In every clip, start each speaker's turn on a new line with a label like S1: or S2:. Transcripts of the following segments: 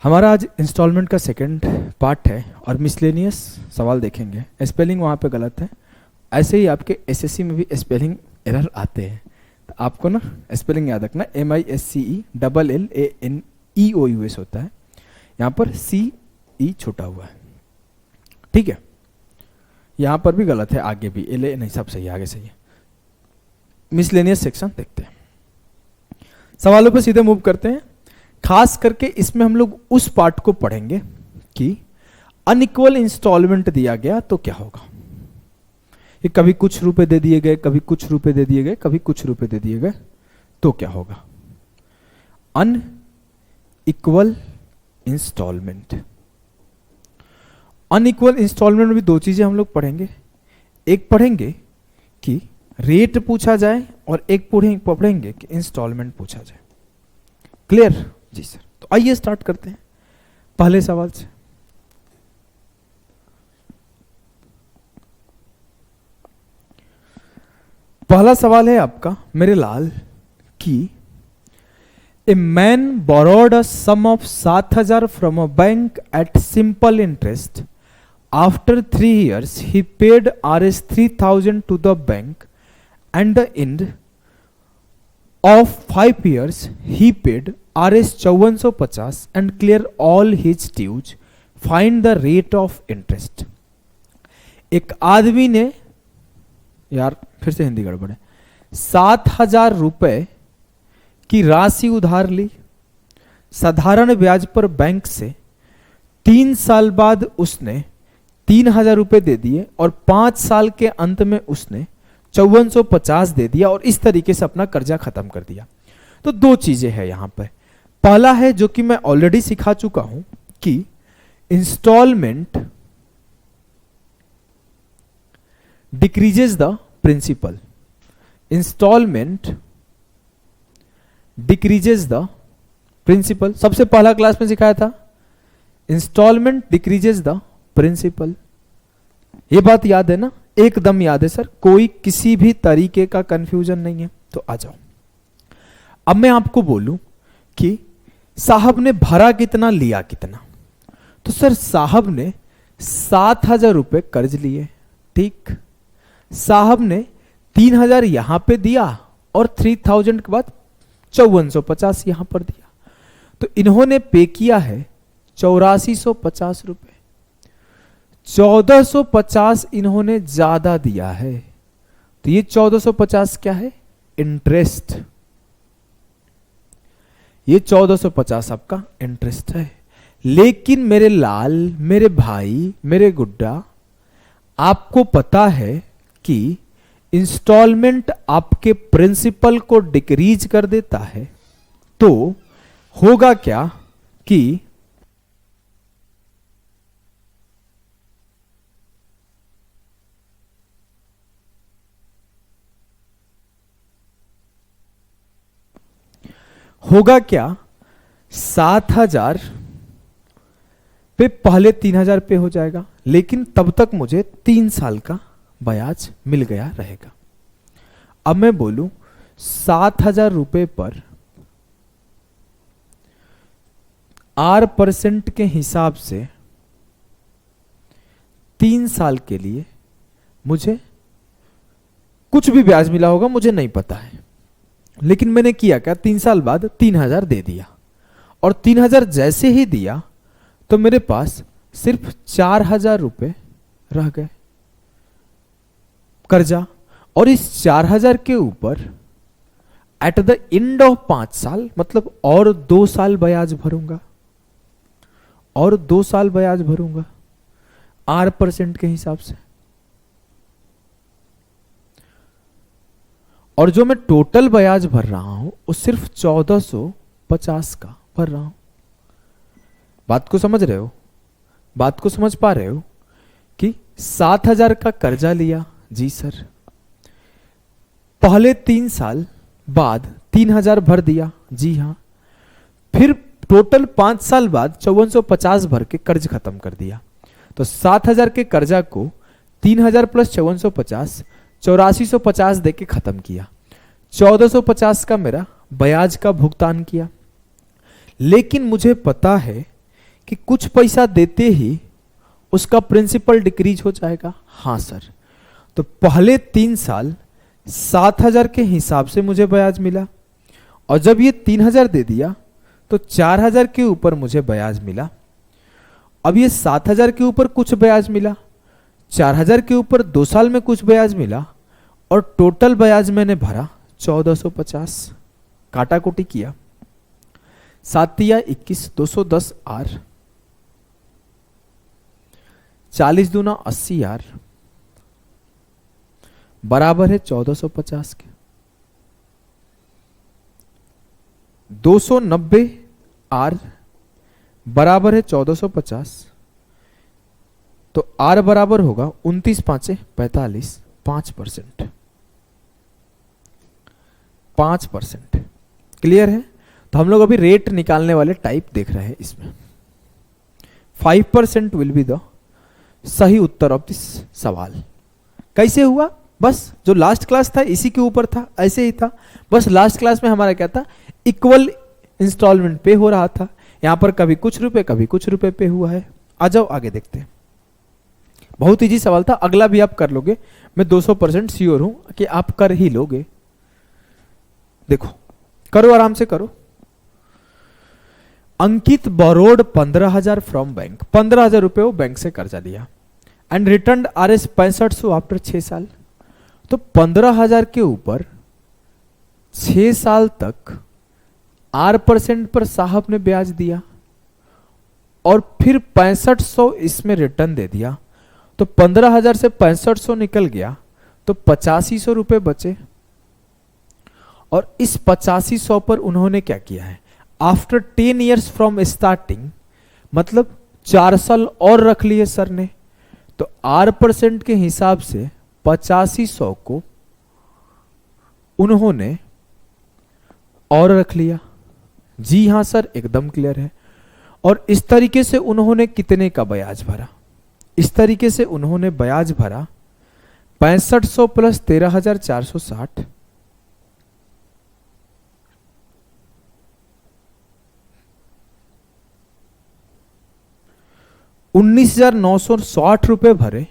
S1: हमारा आज इंस्टॉलमेंट का सेकंड पार्ट है और मिसलेनियस सवाल देखेंगे। स्पेलिंग वहाँ पे गलत है, ऐसे ही आपके एसएससी में भी स्पेलिंग एरर आते हैं, तो आपको ना स्पेलिंग याद रखना। MISCELLANEOUS होता है, यहाँ पर CE छोटा हुआ है, ठीक है। यहाँ पर भी गलत है, आगे भी LA नहीं, सब सही है, आगे सही है। मिसलेनियस सेक्शन देखते हैं, सवालों पर सीधे मूव करते हैं। खास करके इसमें हम लोग उस पार्ट को पढ़ेंगे कि अनइक्वल इंस्टॉलमेंट दिया गया तो क्या होगा। ये कभी कुछ रुपए दे दिए गए, कभी कुछ रुपए दे दिए गए, कभी कुछ रुपए दे दिए गए, तो क्या होगा। अनइक्वल इंस्टॉलमेंट, अनइक्वल इंस्टॉलमेंट में भी दो चीजें हम लोग पढ़ेंगे। एक पढ़ेंगे कि रेट पूछा जाए और एक पढ़ेंगे कि इंस्टॉलमेंट पूछा जाए। क्लियर जी सर। तो आइए स्टार्ट करते हैं पहले सवाल से। पहला सवाल है आपका मेरे लाल कि a man borrowed a sum of 7,000 from a bank at simple interest. After 3 years he paid Rs 3,000 to the bank and the end of 5 years he paid Rs 5450 and clear all his dues. Find the rate of interest. एक आदमी ने, यार फिर से हिंदी गड़बड़ है, 7,000 रुपए की राशि उधार ली साधारण ब्याज पर बैंक से। 3 साल बाद उसने 3,000 रुपए दे दिए और 5 साल के अंत में उसने 5450 दे दिया और इस तरीके से अपना कर्जा खत्म कर दिया। तो दो चीजें हैं यहां पर। पहला है जो कि मैं ऑलरेडी सिखा चुका हूं कि instalment decreases the principal. Instalment decreases the principal, सबसे पहला क्लास में सिखाया था। इंस्टॉलमेंट डिक्रीजेस द प्रिंसिपल, ये बात याद है ना, एकदम याद है सर, कोई किसी भी तरीके का कंफ्यूजन नहीं है। तो आ जाओ, अब मैं आपको बोलूं कि साहब ने भरा कितना लिया कितना, तो सर साहब ने 7,000 रुपए कर्ज लिए, ठीक। साहब ने 3,000 यहां पे दिया और 3,000 के बाद 5450 यहां पर दिया, तो इन्होंने पे किया है 8450 रुपए। 1450 इन्होंने ज्यादा दिया है, तो ये 1450 क्या है, इंटरेस्ट। ये 1450 आपका इंटरेस्ट है। लेकिन मेरे लाल, मेरे भाई, मेरे गुड्डा, आपको पता है कि इंस्टॉलमेंट आपके प्रिंसिपल को डिक्रीज कर देता है। तो होगा क्या कि होगा क्या, 7,000 पे पहले 3,000 पे हो जाएगा, लेकिन तब तक मुझे 3 साल का ब्याज मिल गया रहेगा। अब मैं बोलूं 7,000 रुपए पर R% के हिसाब से 3 साल के लिए मुझे कुछ भी ब्याज मिला होगा, मुझे नहीं पता है, लेकिन मैंने किया क्या, 3 साल बाद 3,000 दे दिया और 3,000 जैसे ही दिया तो मेरे पास सिर्फ 4,000 रुपए रह गए कर्जा। और इस 4,000 के ऊपर एट द एंड ऑफ 5 साल, मतलब और 2 साल ब्याज भरूंगा, और 2 साल ब्याज भरूंगा R% के हिसाब से। और जो मैं टोटल ब्याज भर रहा हूं वो सिर्फ 1450 का भर रहा हूं। बात को समझ रहे हो, बात को समझ पा रहे हो कि 7,000 का कर्जा लिया जी सर, पहले 3 साल बाद 3,000 भर दिया जी हां, फिर टोटल 5 साल बाद 5450 भर के कर्ज खत्म कर दिया। तो 7,000 के कर्जा को 3,000 प्लस 5450 8450 देके खत्म किया। 1450 का मेरा ब्याज का भुगतान किया। लेकिन मुझे पता है कि कुछ पैसा देते ही उसका प्रिंसिपल डिक्रीज हो जाएगा? हाँ सर। तो पहले 3 साल 7,000 के हिसाब से मुझे ब्याज मिला, और जब ये 3,000 दे दिया तो 4,000 के ऊपर मुझे ब्याज मिला। अब ये 7,000 के ऊपर कुछ ब्याज मिला, 4,000 के ऊपर 2 साल में कुछ ब्याज मिला, और टोटल ब्याज मैंने भरा 1450। काटा कोटी किया, 7 या 21, 210 आर, 40 दूना 80 आर बराबर है 1450 के। 290 आर बराबर है 1450, तो आर बराबर होगा 29 पांचे 45, 5%। 5% क्लियर है? तो हम लोग अभी रेट निकालने वाले टाइप देख रहे हैं। इसमें 5% विल बी द सही उत्तर ऑफ दिस सवाल। कैसे हुआ? बस जो लास्ट क्लास था इसी के ऊपर था, ऐसे ही था। बस लास्ट क्लास में हमारा क्या था, इक्वल इंस्टॉलमेंट पे हो रहा था। यहां पर कभी कुछ रुपए कभी कुछ रुपए पे हुआ है। आ जाओ आगे देखते हैं। बहुत इजी सवाल था, अगला भी आप कर लोगे, मैं 200% श्योर हूं कि आप कर ही लोगे। देखो करो, आराम से करो। अंकित बोरोड 15,000 फ्रॉम बैंक, 15,000 रुपए वो बैंक से कर्जा लिया, एंड रिटर्न RS 6500 आफ्टर 6 साल। तो 15,000 के ऊपर 6 साल तक R% पर साहब ने ब्याज दिया, और फिर 6500 इसमें रिटर्न दे दिया। तो 15,000 से 6500 निकल गया, तो 8500 रुपए बचे। और इस 8500 पर उन्होंने क्या किया है, आफ्टर 10 ईयर्स फ्रॉम स्टार्टिंग, मतलब 4 साल और रख लिए सर ने। तो R% के हिसाब से 8500 को उन्होंने और रख लिया। जी हां सर, एकदम क्लियर है। और इस तरीके से उन्होंने कितने का ब्याज भरा? इस तरीके से उन्होंने ब्याज भरा 6500 प्लस 13,460, 19,960 रुपए भरे,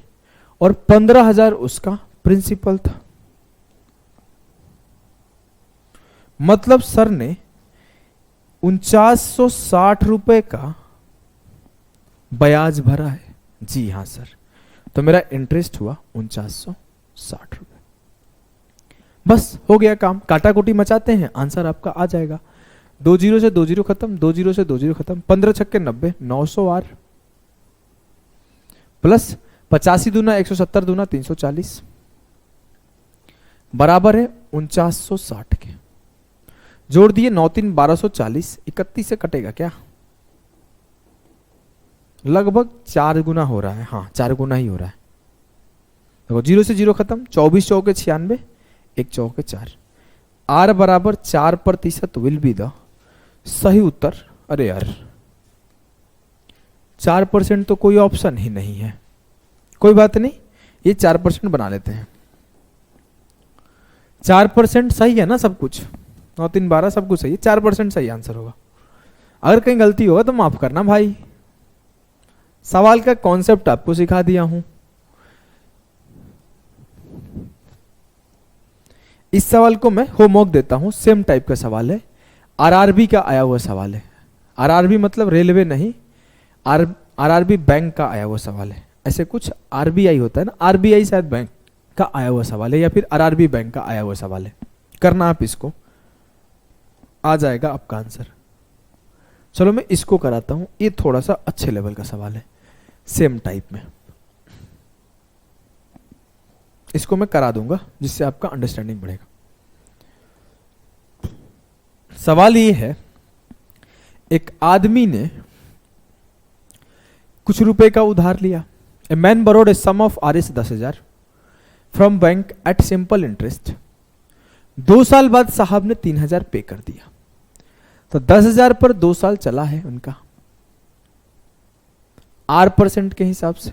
S1: और 15,000 उसका प्रिंसिपल था। मतलब सर ने 4960 रुपए का ब्याज भरा है। जी हां सर, तो मेरा इंटरेस्ट हुआ 4960 रुपए। बस हो गया काम, काटा कुटी मचाते हैं, आंसर आपका आ जाएगा। 2 जीरो से 2 जीरो खत्म, 2 जीरो से 2 जीरो खत्म, 15 छक्के 90, 900 आर प्लस 85 दूना 170 दूना 340 बराबर है 4960 के। जोड़ दिए 9 3 1240, 31 से कटेगा क्या? लगभग 4 गुना हो रहा है। हाँ 4 गुना ही हो रहा है। देखो 0 से 0 खत्म, 24 चौके 96, 1 चौके 4, आर बराबर 4% विल बी द सही उत्तर। अरे यार 4% तो कोई ऑप्शन ही नहीं है। कोई बात नहीं, ये 4% बना लेते हैं। 4% सही है ना? सब कुछ 9 3 12 सब कुछ सही है, 4% सही आंसर होगा। अगर कहीं गलती होगा तो माफ करना भाई। सवाल का कॉन्सेप्ट आपको सिखा दिया हूं। इस सवाल को मैं होमवर्क देता हूं, सेम टाइप का सवाल है, आरआरबी का आया हुआ सवाल है। आरआरबी मतलब रेलवे नहीं, आरआरबी बैंक का आया हुआ सवाल है। ऐसे कुछ आरबीआई होता है ना, आरबीआई शायद बैंक का आया हुआ सवाल है, या फिर आरआरबी बैंक का आया हुआ सवाल है। करना आप इसको, आ जाएगा आपका आंसर। चलो मैं इसको कराता हूं, ये थोड़ा सा अच्छे लेवल का सवाल है, सेम टाइप में। इसको मैं करा दूंगा जिससे आपका अंडरस्टैंडिंग बढ़ेगा। सवाल ये है, एक आदमी ने कुछ रुपए का उधार लिया। A man borrowed a sum of RS 10,000 from bank at simple interest. 2 साल बाद साहब ने 3,000 पे कर दिया। तो 10,000 पर 2 साल चला है उनका R% के हिसाब से।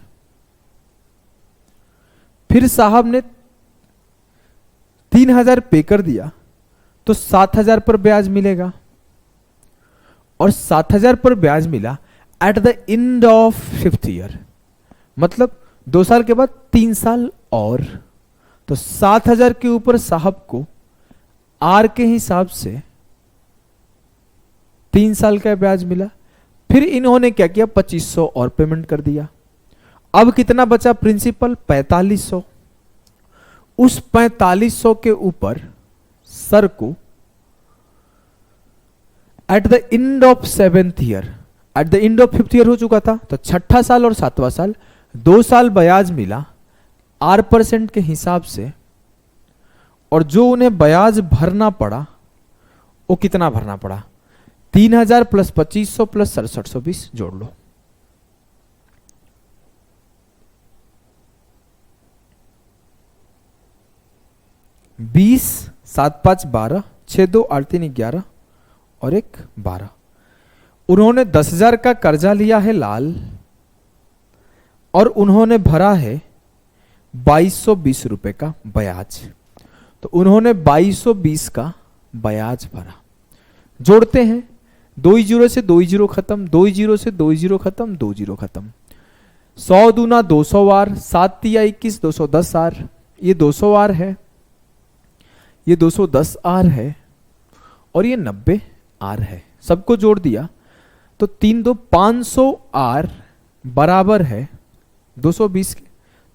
S1: फिर साहब ने 3,000 पे कर दिया, तो 7,000 पर ब्याज मिलेगा, और 7,000 पर ब्याज मिला eight the end of 5th year, मतलब 2 साल के बाद 3 साल और, तो 7,000 के ऊपर साहब को आर के हिसाब से 3 साल का ब्याज मिला। फिर इन्होंने क्या किया, 2500 और पेमेंट कर दिया। अब कितना बचा प्रिंसिपल, 4500। उस 4500 के ऊपर सर को eight the end of 7th year, eight the end of 5th year हो चुका था, तो 6ठा साल और 7वां साल 2 साल ब्याज मिला R% के हिसाब से, और जो उन्हें ब्याज भरना पड़ा वो कितना भरना पड़ा, 3000 प्लस 2500 प्लस 6720 जोड़ लो। बीस 7 5 12, 6 2 8 3 11 और 1 12। उन्होंने 10,000 का कर्जा लिया है लाल, और उन्होंने भरा है 2220 रुपए का ब्याज। तो उन्होंने 2220 का ब्याज भरा। जोड़ते हैं, 2 जीरो से 2 जीरो खत्म, 2 जीरो से 2 जीरो खत्म, 2 जीरो खत्म। 100 दूना 200 आर, 7 तिया 21, 210 आर। ये 200 आर है, ये 210 आर है, और ये 90 आर है। सबको जोड़ दिया तो 3 2 500 आर बराबर है 220 के,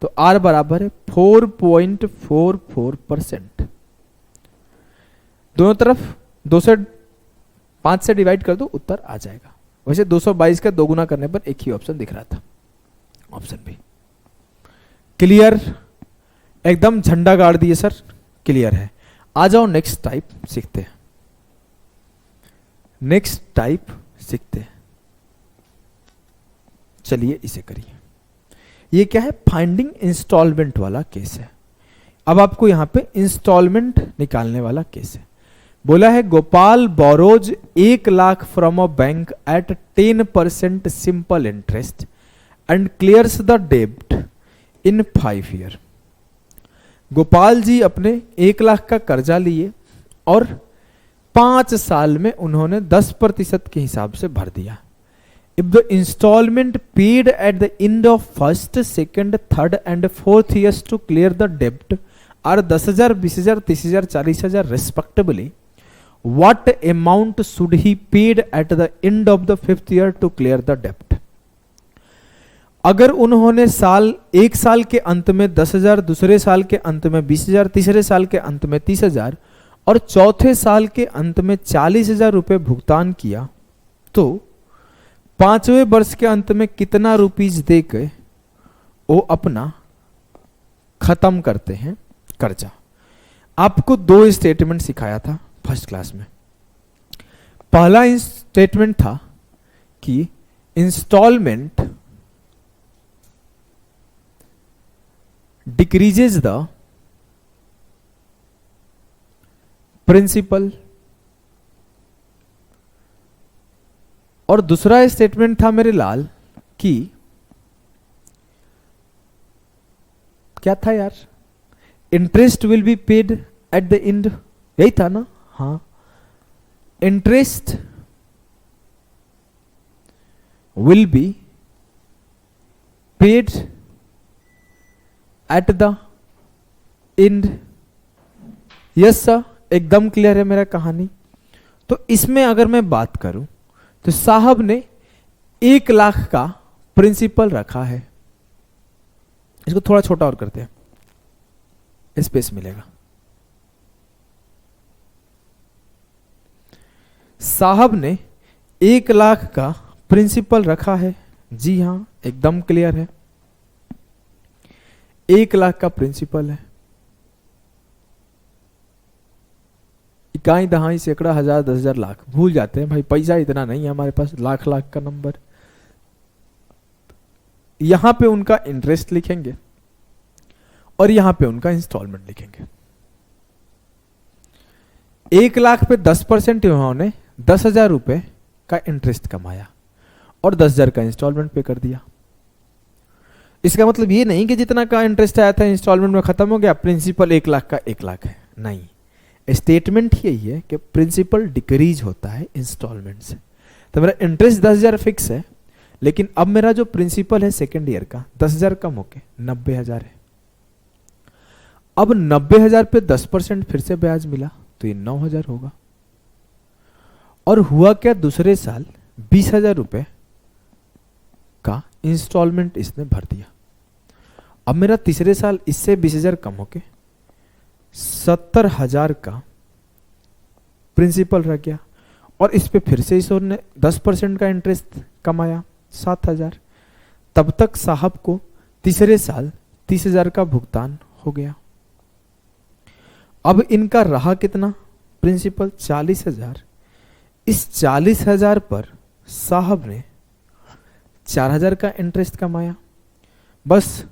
S1: तो आर बराबर है 4.44%। दोनों तरफ 2 से 5 से डिवाइड कर दो, उत्तर आ जाएगा। वैसे 222 का 2 गुना करने पर एक ही ऑप्शन दिख रहा था, ऑप्शन बी। क्लियर, एकदम झंडा गाड़ दिए सर, क्लियर है। आ जाओ नेक्स्ट टाइप सीखते हैं, नेक्स्ट टाइप सीखते हैं। चलिए इसे करिए। ये क्या है, फाइंडिंग इंस्टॉलमेंट वाला केस है। अब आपको यहां पे इंस्टॉलमेंट निकालने वाला केस है। बोला है Gopal borrows 1 lakh from a bank eight 10% simple interest and clears the डेब्ट इन 5 ईयर। गोपाल जी अपने 1 लाख का कर्जा लिए और 5 साल में उन्होंने 10% के हिसाब से भर दिया। If the installment paid at the end of 1st, 2nd, 3rd and 4th years to clear the डेब्ट are 10,000, 20,000, 30,000, 40,000 respectively, what amount should he paid at the end of the 5th year to clear the डेब्ट। अगर उन्होंने एक साल के अंत में 10,000, दूसरे साल के अंत में 20,000, तीसरे साल के अंत में 30,000 और चौथे साल के अंत में 40,000 रुपए भुगतान किया, तो 5वें वर्ष के अंत में कितना रुपीज दे के वो अपना खत्म करते हैं कर्जा। आपको 2 स्टेटमेंट सिखाया था फर्स्ट क्लास में। पहला स्टेटमेंट था कि इंस्टॉलमेंट decreases the principal, और दूसरा स्टेटमेंट था मेरे लाल कि क्या था यार, interest will be paid at the and, यही था ना। हाँ, interest will be paid at the and. Yes sir, एकदम क्लियर है मेरा कहानी। तो इसमें अगर मैं बात करूं तो साहब ने 1 लाख का प्रिंसिपल रखा है। इसको थोड़ा छोटा और करते हैं, स्पेस मिलेगा। साहब ने 1 लाख का प्रिंसिपल रखा है, जी हां एकदम क्लियर है। 1 लाख का प्रिंसिपल है। इकाई, दहाई, सैकड़ा, हजार, 10,000, लाख भूल जाते हैं भाई, पैसा इतना नहीं है हमारे पास, लाख लाख का नंबर। यहां पे उनका इंटरेस्ट लिखेंगे और यहां पे उनका इंस्टॉलमेंट लिखेंगे। 1 लाख पे 10% उन्होंने 10,000 रुपए का इंटरेस्ट कमाया और 10,000 का इंस्टॉलमेंट पे कर दिया। इसका मतलब ये नहीं कि जितना का इंटरेस्ट आया था इंस्टॉलमेंट में खत्म हो गया, प्रिंसिपल 1 लाख का 1 लाख है, नहीं। स्टेटमेंट यही है कि प्रिंसिपल डिक्रीज होता है इंस्टॉलमेंट से। तो मेरा इंटरेस्ट 10,000 फिक्स है, लेकिन अब मेरा जो प्रिंसिपल है सेकेंड ईयर का 10,000 कम होके 90,000 है। अब 90,000 पे 10% फिर से ब्याज मिला तो ये 9,000 होगा। और हुआ क्या, दूसरे साल 20,000 रुपए का इंस्टॉलमेंट इसने भर दिया। अब मेरा तीसरे साल इससे 20,000 कम होके 70,000 का प्रिंसिपल रह गया, और इस पे फिर से इसने 10% का इंटरेस्ट कमाया 7,000। तब तक साहब को तीसरे साल 30,000 का भुगतान हो गया। अब इनका रहा कितना प्रिंसिपल, 40,000। इस 40,000 पर साहब ने 4,000 का इंटरेस्ट कमाया। बस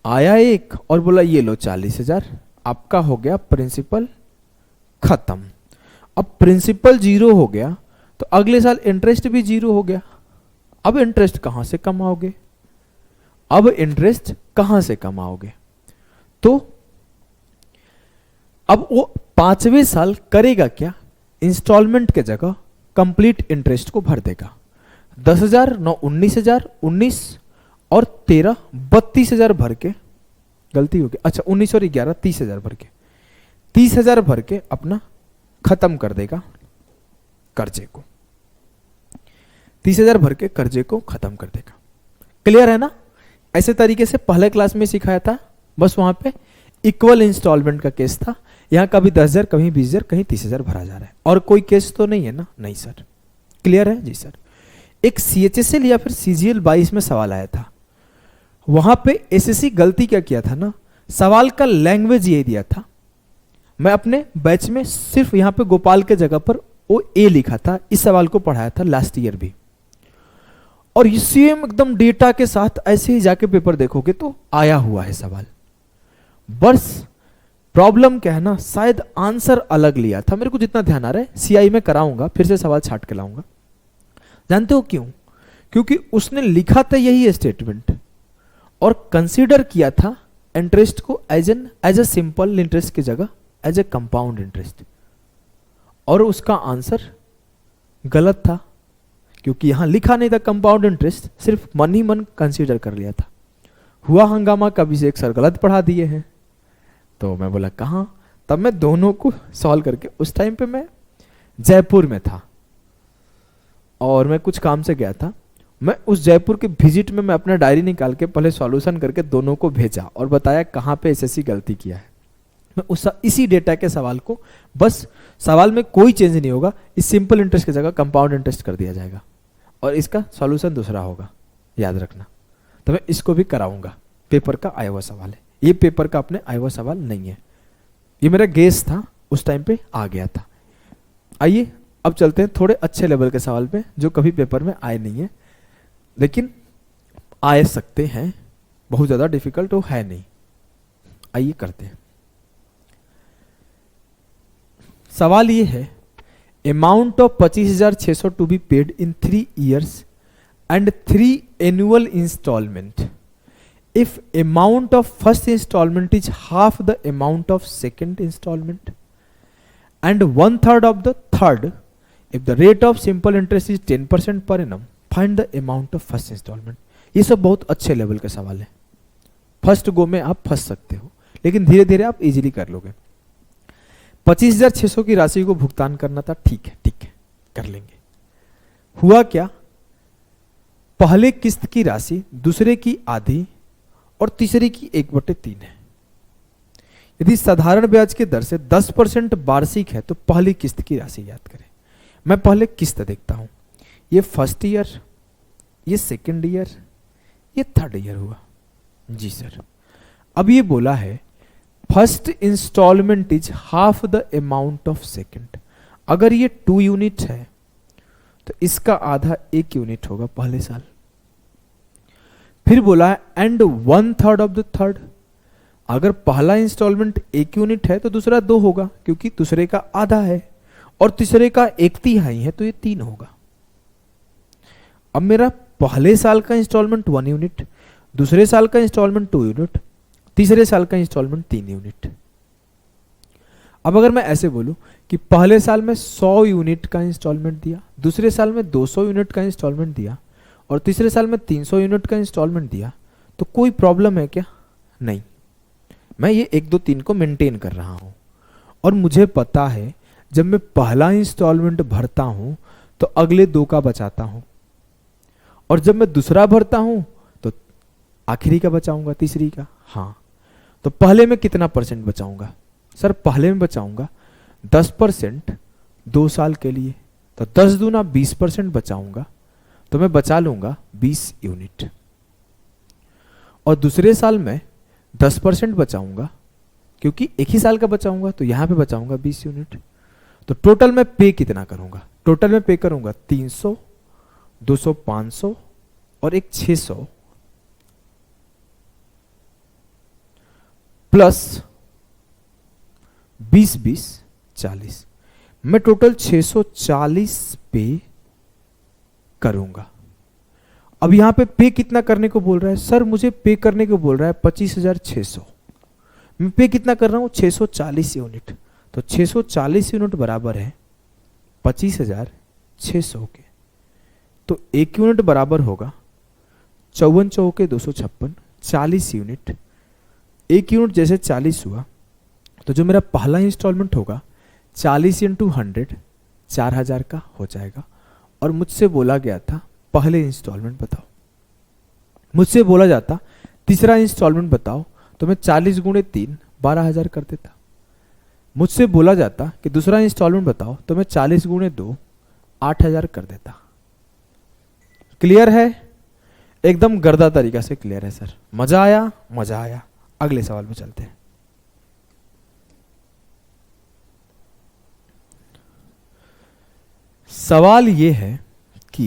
S1: आया एक और बोला ये लो 40,000, आपका हो गया प्रिंसिपल खत्म। अब प्रिंसिपल 0 हो गया तो अगले साल इंटरेस्ट भी 0 हो गया। अब इंटरेस्ट कहां से कमाओगे, अब इंटरेस्ट कहां से कमाओगे? तो अब वो 5वें साल करेगा क्या, इंस्टॉलमेंट के जगह कंप्लीट इंटरेस्ट को भर देगा। 10,000 9 19,000 19 और 13 32,000 भर के, गलती हो गई, अच्छा 19 और 11 30,000 भर के, 30,000 भर के अपना खत्म कर देगा कर्जे को। 30,000 भर के कर्जे को खत्म कर देगा। क्लियर है ना? ऐसे तरीके से पहले क्लास में सिखाया था, बस वहां पे इक्वल इंस्टॉलमेंट का केस था। यहां कभी 10,000 कहीं 20,000 कहीं 30,000 भरा जा रहा है, और कोई केस तो नहीं है ना? नहीं सर। क्लियर है जी सर। एक CHSL या फिर CGL 22 में सवाल आया था, वहां पे SSC गलती क्या किया था ना, सवाल का लैंग्वेज ये दिया था। मैं अपने बैच में सिर्फ यहां पे गोपाल के जगह पर वो ए लिखा था, इस सवाल को पढ़ाया था लास्ट ईयर भी, और सेम एकदम डेटा के साथ ऐसे ही जाके पेपर देखोगे तो आया हुआ है सवाल। बस प्रॉब्लम क्या है ना, शायद आंसर अलग लिया था, मेरे को जितना ध्यान आ रहा है। CI में कराऊंगा, फिर से सवाल छाट के लाऊंगा। जानते हो क्यों? क्योंकि उसने लिखा था यही स्टेटमेंट और कंसीडर किया था इंटरेस्ट को एज अ सिंपल इंटरेस्ट की जगह एज ए कंपाउंड इंटरेस्ट, और उसका आंसर गलत था क्योंकि यहां लिखा नहीं था कंपाउंड इंटरेस्ट, सिर्फ मन ही मन कंसीडर कर लिया था। हुआ हंगामा, कभी से एक सर गलत पढ़ा दिए हैं, तो मैं बोला कहां, तब मैं दोनों को सॉल्व करके, उस टाइम पे मैं जयपुर में था और मैं कुछ काम से गया था, मैं उस जयपुर के विजिट में मैं अपना डायरी निकाल के पहले सॉल्यूशन करके दोनों को भेजा और बताया कहां पे SSC गलती किया है। मैं इसी डेटा के सवाल को, बस सवाल में कोई चेंज नहीं होगा, इस सिंपल इंटरेस्ट की जगह कंपाउंड इंटरेस्ट कर दिया जाएगा और इसका सॉल्यूशन दूसरा होगा, याद रखना। तो मैं इसको भी कराऊंगा, पेपर का आया हुआ सवाल है, ये पेपर का अपने आया हुआ सवाल नहीं है, ये मेरा गेस था, उस टाइम पे आ गया था। आइए अब चलते हैं थोड़े अच्छे लेवल के सवाल पे जो कभी पेपर में आए नहीं है, लेकिन आ सकते हैं, बहुत ज्यादा डिफिकल्ट वो है नहीं। आइए करते हैं। सवाल ये है, amount of 25,600 to be paid in 3 years and 3 annual installment if amount of first installment is half the amount of second installment and 1/3 of the third, if the rate of simple interest is 10% per annum, find the amount of first installment। ये सब बहुत अच्छे level के सवाल है, first go में आप फंस सकते हो, लेकिन धीरे धीरे आप इजीली कर लोगे। 25,600 की राशि को भुगतान करना था, ठीक है कर लेंगे। हुआ क्या, पहले किस्त की राशि दूसरे की आधी और तीसरे की 1/3 है। यदि साधारण ब्याज की दर से 10% वार्षिक है तो पहली किस्त की राशि याद करें। मैं पहले किस्त देखता हूं, ये फर्स्ट ईयर, ये सेकंड ईयर, ये थर्ड ईयर हुआ जी सर। अब ये बोला है first instalment is half the amount of second. अगर ये 2 यूनिट है तो इसका आधा 1 यूनिट होगा पहले साल। फिर बोला है एंड 1/3 ऑफ द थर्ड। अगर पहला इंस्टॉलमेंट 1 यूनिट है तो दूसरा 2 होगा क्योंकि दूसरे का आधा है, और तीसरे का 1/3 है तो ये 3 होगा। अब मेरा पहले साल का इंस्टॉलमेंट 1 यूनिट, दूसरे साल का इंस्टॉलमेंट 2 यूनिट, तीसरे साल का इंस्टॉलमेंट 3 यूनिट। अब अगर मैं ऐसे बोलूं कि पहले साल में 100 यूनिट का इंस्टॉलमेंट दिया, दूसरे साल में 200 यूनिट का इंस्टॉलमेंट दिया, और तीसरे साल में 300 यूनिट का इंस्टॉलमेंट दिया, तो कोई प्रॉब्लम है क्या? नहीं, मैं ये 1 2 3 को मेंटेन कर रहा हूं और मुझे पता है जब मैं पहला इंस्टॉलमेंट भरता हूं तो अगले 2 का बचाता हूं, और जब मैं दूसरा भरता हूं तो आखिरी का बचाऊंगा, तीसरी का। हाँ, तो पहले में कितना परसेंट बचाऊंगा? सर पहले में बचाऊंगा 10% 2 साल के लिए, तो 10 दूना 20% बचाऊंगा, तो मैं बचा लूंगा 20 यूनिट। और दूसरे साल में 10% बचाऊंगा, क्योंकि एक ही साल का बचाऊंगा तो यहां पे बचाऊंगा 20 यूनिट। तो टोटल में पे कितना करूंगा? टोटल में पे करूंगा 300, 200, 500 और एक 600 प्लस 20 20 40। मैं टोटल 640 पे करूंगा। अब यहां पे कितना करने को बोल रहा है? सर मुझे पे करने को बोल रहा है 25,600। मैं पे कितना कर रहा हूं? 640 यूनिट। तो 640 यूनिट बराबर है 25,600 के। तो 1 यूनिट बराबर होगा 54 चौके 256, 40 यूनिट। 1 यूनिट जैसे 40 हुआ, तो जो मेरा पहला इंस्टॉलमेंट होगा 40 × 100 4000 का हो जाएगा। और मुझसे बोला गया था पहले इंस्टॉलमेंट बताओ, मुझसे बोला जाता तीसरा इंस्टॉलमेंट बताओ, तो मैं 40 × 3 12,000 कर देता। मुझसे बोला जाता कि दूसरा इंस्टॉलमेंट बताओ, तो मैं 40 × 2 8,000 कर देता। क्लियर है? एकदम गर्दा तरीका से क्लियर है सर। मजा आया? मजा आया। अगले सवाल पे चलते हैं। सवाल यह है कि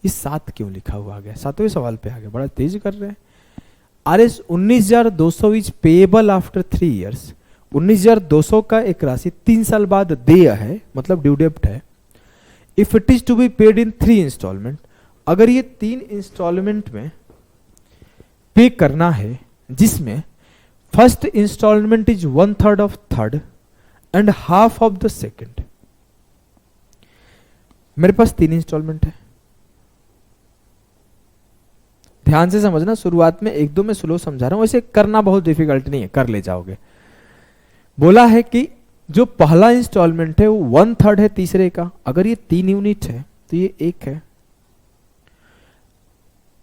S1: ये 7 क्यों लिखा हुआ आ गया? 7वें सवाल पे आ गया, बड़ा तेज कर रहे हैं। RS 19,200 is payable after 3 years. 19,200 का एक राशि 3 साल बाद देय है, मतलब ड्यू डेप्ट है। If it is to be paid in 3 instalment, अगर ये 3 इंस्टॉलमेंट में पे करना है, जिसमें first instalment is 1/3 of third and half of the second. मेरे पास 3 इंस्टॉलमेंट है, ध्यान से समझना। शुरुआत में 1 2 में स्लो समझा रहा हूं, वैसे करना बहुत डिफिकल्ट नहीं है, कर ले जाओगे। बोला है कि जो पहला इंस्टॉलमेंट है वो 1/3 है तीसरे का। अगर ये 3 यूनिट है तो ये 1 है,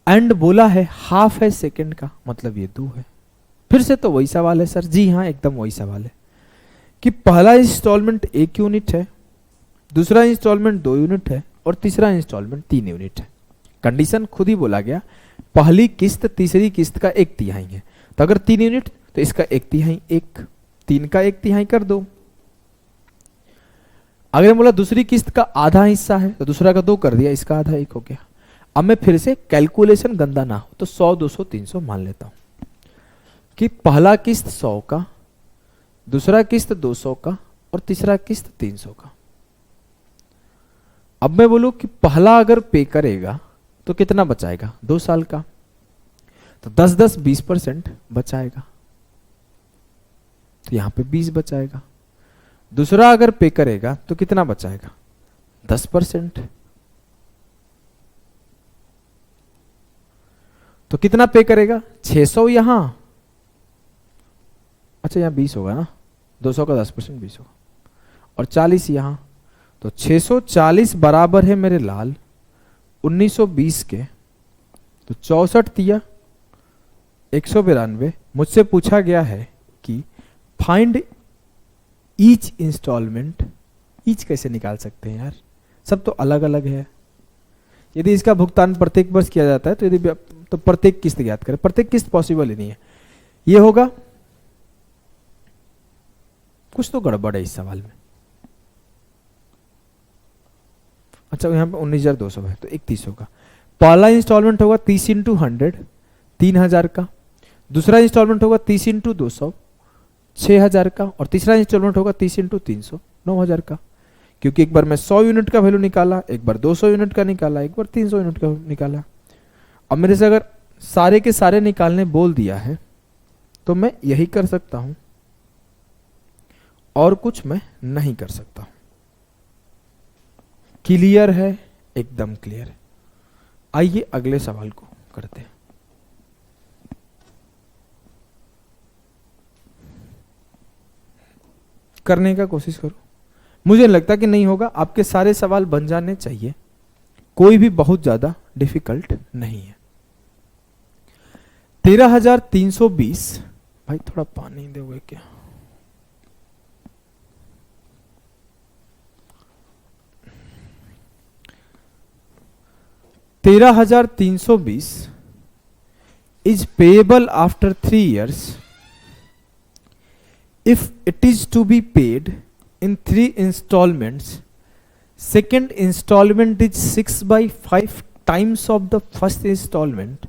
S1: एंड बोला है हाफ है सेकंड का, मतलब ये 2 है। फिर से तो वही सवाल है सर। जी हाँ, एकदम वही सवाल है कि पहला इंस्टॉलमेंट 1 यूनिट है, दूसरा इंस्टॉलमेंट 2 यूनिट है और तीसरा इंस्टॉलमेंट 3 यूनिट है। कंडीशन खुद ही बोला गया, पहली किस्त तीसरी किस्त का 1/3 है। तो अगर 3 यूनिट तो इसका 1/3 1, 3 का 1/3 कर दो। अगर बोला दूसरी किस्त का आधा हिस्सा है तो दूसरा का 2 कर दिया, इसका आधा 1 हो गया। अब मैं फिर से कैलकुलेशन गंदा ना हो तो 100 200 300 मान लेता हूं कि पहला किस्त 100 का, दूसरा किस्त 200 का और तीसरा किस्त 300 का। अब मैं बोलूं कि पहला अगर पे करेगा तो कितना बचाएगा? 2 साल का, तो 10 10 20% बचाएगा, तो यहां पे 20 बचाएगा। दूसरा अगर पे करेगा तो कितना बचाएगा? 10%, तो कितना पे करेगा? 600 यहां, अच्छा यहां 20 होगा ना, 200 का 10% 20 होगा, और 40 यहां, तो 640 बराबर है मेरे लाल 1920 के। तो 64 दिया 192। मुझसे पूछा गया है कि फाइंड ईच इंस्टॉलमेंट। ईच कैसे निकाल सकते हैं यार, सब तो अलग अलग है। यदि इसका भुगतान प्रत्येक वर्ष किया जाता है तो यदि तो प्रत्येक किस्त ज्ञात करें। प्रत्येक किस्त पॉसिबल ही नहीं है। ये होगा, कुछ तो गड़बड़ है इस सवाल में। अच्छा यहां पे 19,200 है तो 31 होगा। पहला इंस्टॉलमेंट होगा 30 × 100 3,000 का, दूसरा इंस्टॉलमेंट होगा 30 × 200 6,000 का, और तीसरा इंस्टॉलमेंट होगा 30 × 300 9,000 का। क्योंकि एक बार मैं 100 यूनिट का वैल्यू निकाला, एक बार 200 यूनिट का निकाला, एक बार 300 यूनिट का निकाला। अब मेरे से अगर सारे के सारे निकालने बोल दिया है तो मैं यही कर सकता हूं, और कुछ मैं नहीं कर सकता। क्लियर है? एकदम क्लियर है। आइए अगले सवाल को करते हैं। करने का कोशिश करो, मुझे लगता कि नहीं होगा, आपके सारे सवाल बन जाने चाहिए, कोई भी बहुत ज्यादा डिफिकल्ट नहीं है। 13,320, भाई थोड़ा पानी दोगे क्या? $13,320 is payable after 3 years if it is to be paid in 3 installments. Second installment is 6/5 times of the first installment,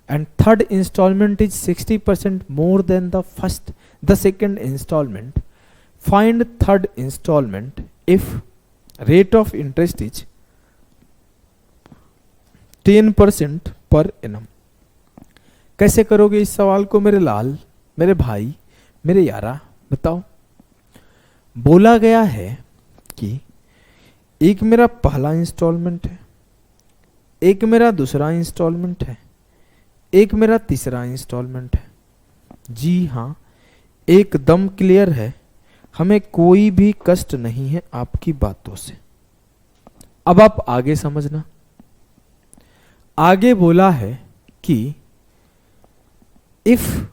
S1: and third installment is 60% more than the second installment. Find third installment if rate of interest is 10% per annum. कैसे करोगे इस सवाल को मेरे लाल, मेरे भाई, मेरे यारा, बताओ। बोला गया है कि एक मेरा पहला इंस्टॉलमेंट है, एक मेरा दूसरा इंस्टॉलमेंट है, एक मेरा तीसरा इंस्टॉलमेंट है। जी हाँ, एकदम क्लियर है, हमें कोई भी कष्ट नहीं है आपकी बातों से। अब आप आगे समझना। आगे बोला है कि if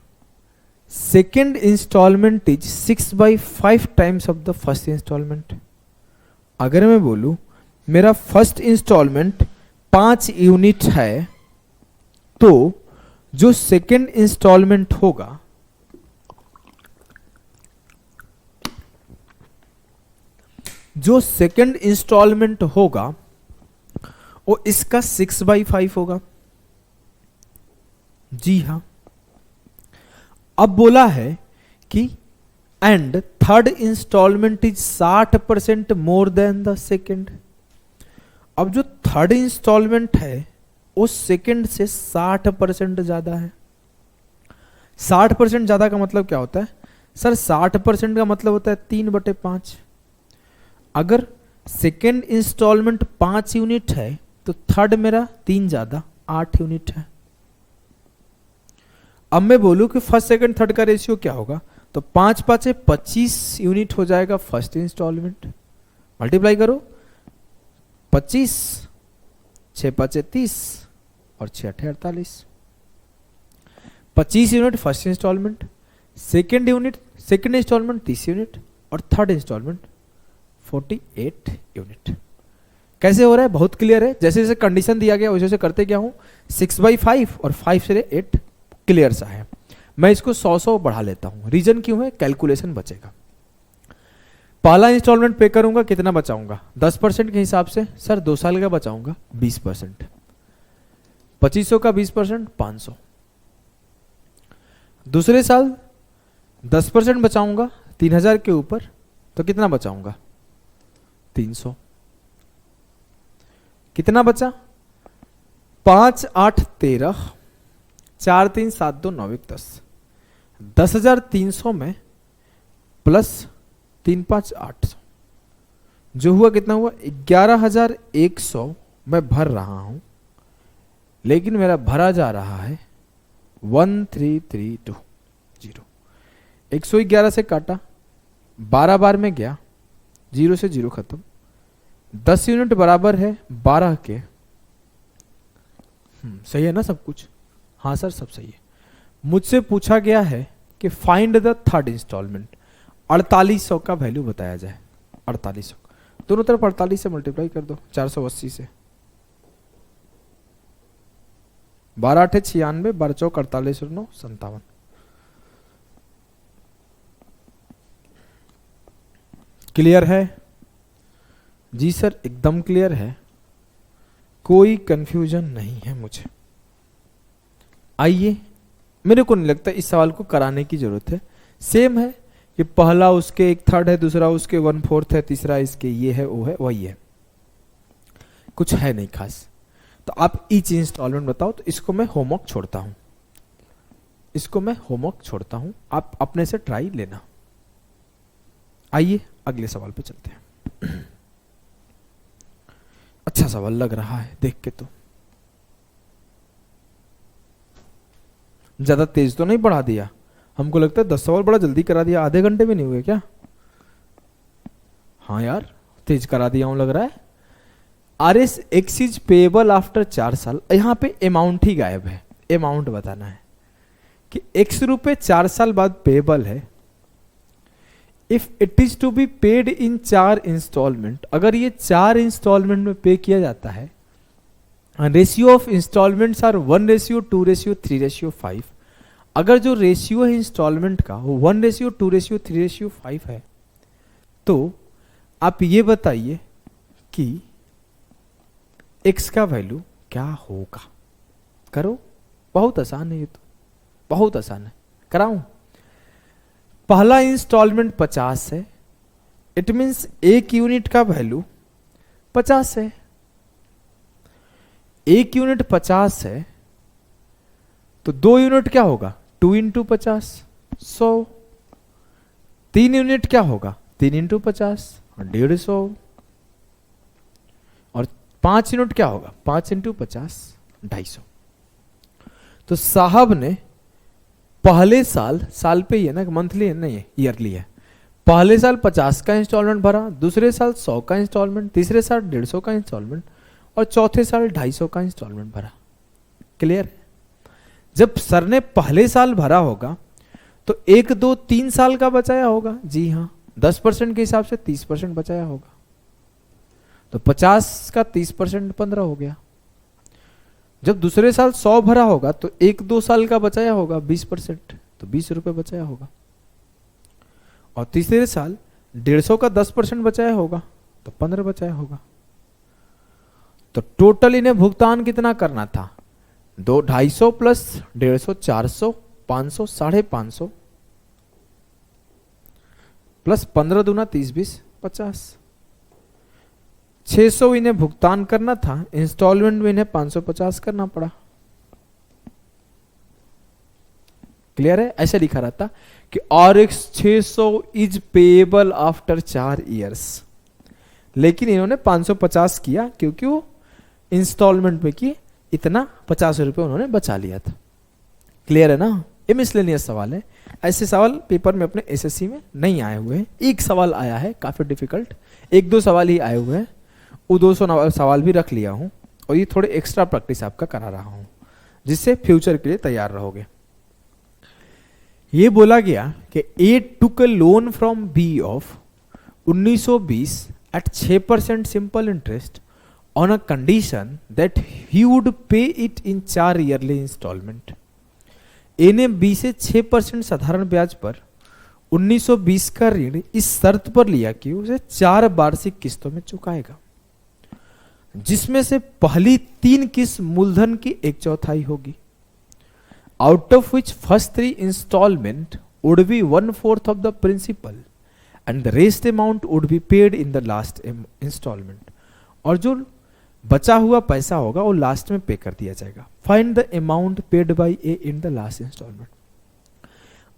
S1: second instalment is 6/5 times of the first instalment. अगर मैं बोलूं मेरा फर्स्ट इंस्टॉलमेंट 5 यूनिट है, तो जो सेकेंड इंस्टॉलमेंट होगा वो इसका 6/5 होगा। जी हां। अब बोला है कि and third instalment is 60% more than the second. अब जो थर्ड इंस्टॉलमेंट है वो सेकेंड से 60% ज्यादा है। 60% ज्यादा का मतलब क्या होता है सर? 60% का मतलब होता है 3/5। अगर सेकेंड इंस्टॉलमेंट 5 यूनिट है तो थर्ड मेरा 3 ज्यादा 8 यूनिट है। अब मैं बोलूं कि फर्स्ट सेकंड थर्ड का रेशियो क्या होगा, तो 5 5 25 यूनिट हो जाएगा फर्स्ट इंस्टॉलमेंट। मल्टीप्लाई करो, 25, 6 5 30 और 6 8 48। 25 unit first instalment, second instalment 30 unit और थर्ड इंस्टॉलमेंट 48 यूनिट। कैसे हो रहा है? बहुत क्लियर है। जैसे जैसे कंडीशन दिया गया वैसे वैसे करते क्या हूं, 6/5 और 5 से 8 क्लियर सा है। मैं इसको 100 बढ़ा लेता हूं। रीजन क्यों है? कैलकुलेशन बचेगा। पहला इंस्टॉलमेंट पे करूंगा, कितना बचाऊंगा? 10% के हिसाब से सर 2 साल का बचाऊंगा 20%। 2500 का 20% 500। दूसरे साल 10% बचाऊंगा 3000 के ऊपर, तो कितना बचाऊंगा? 300। कितना बचा? 5 8 13, 4 3 7 2 9 1 10। 10,300 में प्लस 3 5 800, जो हुआ कितना हुआ? 11,100 मैं भर रहा हूं, लेकिन मेरा भरा जा रहा है 1332 111 से काटा, 12 बार में गया, 0 से 0 खत्म। 10 यूनिट बराबर है 12 के। सही है ना सब कुछ? हाँ सर सब सही है। मुझसे पूछा गया है कि फाइंड द थर्ड इंस्टॉलमेंट। 4800 का वैल्यू बताया जाए। 4800 दोनों तरफ 48 से मल्टीप्लाई कर दो, 480 से। 12 8 96, 12 चौक 48 और 9 57। क्लियर है? जी सर एकदम क्लियर है, कोई कंफ्यूजन नहीं है मुझे। आइए, मेरे को नहीं लगता इस सवाल को कराने की जरूरत है। सेम है कि पहला उसके 1/3 है, दूसरा उसके 1/4 है, तीसरा इसके ये है वो है वही है, कुछ है नहीं खास। तो आप ईच इंस्टॉलमेंट बताओ। तो इसको मैं होमवर्क छोड़ता हूं, आप अपने से ट्राई लेना। आइए अगले सवाल पे चलते हैं। अच्छा सवाल लग रहा है देख के तो। ज़्यादा तेज तो नहीं पढ़ा दिया? हमको लगता है 10 सवाल बड़ा जल्दी करा दिया, आधे घंटे में नहीं हुए क्या? हाँ यार, तेज करा दिया हूँ लग रहा है। R S x is payable after 4 साल। यहाँ पे अमाउंट ही गायब है, अमाउंट बताना है कि एक्स रुपए 4 साल बाद पेएबल है। If it is to be paid in 4 instalment, अगर ये 4 इंस्टॉलमेंट में पे किया जाता है, रेशियो ऑफ इंस्टॉलमेंट्स आर 1:2:3:5। अगर जो रेशियो है इंस्टॉलमेंट का वो 1:2:3:5 है, तो आप ये बताइए कि x का वैल्यू क्या होगा। करो, बहुत आसान है ये तो, बहुत आसान है। कराऊं? पहला इंस्टॉलमेंट 50 है, इट मीन्स एक यूनिट का वैल्यू 50 है। एक यूनिट 50 है तो 2 यूनिट क्या होगा? 2 × 50 100। 3 यूनिट क्या होगा? 3 × 50 150। और 5 यूनिट क्या होगा? 5 × 50 250। तो साहब ने पहले साल पे ही है ना, मंथली है ना, ये ईयरली है। पहले साल 50 का इंस्टॉलमेंट भरा, दूसरे साल 100 का इंस्टॉलमेंट, तीसरे साल 150 का इंस्टॉलमेंट और चौथे साल 250 का इंस्टॉलमेंट भरा। क्लियर? जब सर ने पहले साल भरा होगा तो 1, 2, 3 साल का बचाया होगा। जी हाँ, 10% के हिसाब से 30% बचाया होगा। तो 50 का 30% 15 हो गया। जब दूसरे साल 100 भरा होगा तो 1, 2 साल का बचाया होगा 20%, तो 20 रुपए बचाया होगा। और तीसरे साल 150 का 10% बचाया होगा तो 15 बचाया होगा। तो टोटल इन्हें भुगतान कितना करना था? 250 प्लस 150 400 500 550 प्लस 15 दूना 30 20 50। 600 इन्हें भुगतान करना था, इंस्टॉलमेंट में इन्हें 550 करना पड़ा। क्लियर है? ऐसे लिखा रहता कि RX 600 is payable after 4 years, लेकिन इन्होंने 550 किया क्योंकि वो इंस्टॉलमेंट में की, इतना 50 रुपए उन्होंने बचा लिया था। क्लियर है ना? ये मिसलेनियस सवाल है। ऐसे सवाल पेपर में अपने एसएससी में नहीं आए हुए हैं। एक सवाल आया है काफी डिफिकल्ट, 1-2 सवाल ही आए हुए हैं। वो 200 सवाल भी रख लिया हूं और ये थोड़े एक्स्ट्रा प्रैक्टिस आपका करा रहा हूं, जिससे फ्यूचर के लिए तैयार रहोगे। ये बोला गया कि A took a loan from B of 1920 at 6% simple interest on a condition that he would pay it in 4 yearly installment। ए ने बी से 6% साधारण ब्याज पर 1920 का ऋण इस शर्त पर लिया कि उसे 4 वार्षिक किस्तों में चुकाएगा, जिसमें से पहली 3 किस्त मूलधन की 1/4 होगी, out of which first 3 instalment would be 1/4 of the principal and the rest amount would be paid in the last instalment. और जो बचा हुआ पैसा होगा वो लास्ट में पे कर दिया जाएगा। Find the amount paid by A in the last instalment.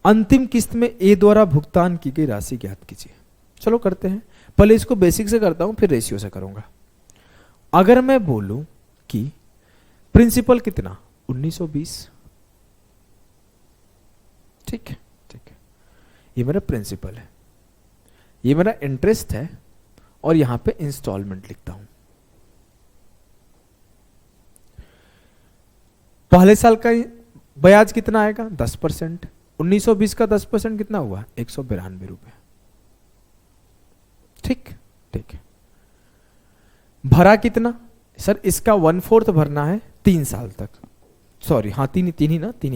S1: अंतिम किस्त में ए द्वारा भुगतान की गई राशि ज्ञात कीजिए। चलो करते हैं, पहले इसको बेसिक से करता हूं फिर रेशियो से करूंगा। अगर मैं बोलूं कि प्रिंसिपल कितना 1920, ठीक है, ठीक है, ये मेरा प्रिंसिपल है, ये मेरा इंटरेस्ट है और यहां पे इंस्टॉलमेंट लिखता हूं। पहले साल का ब्याज कितना आएगा 10%, 1920 का 10% कितना हुआ 192 रुपए। ठीक ठीक है। भरा कितना सर? इसका 1/4 भरना है 3 साल तक, सॉरी हाँ तीन ही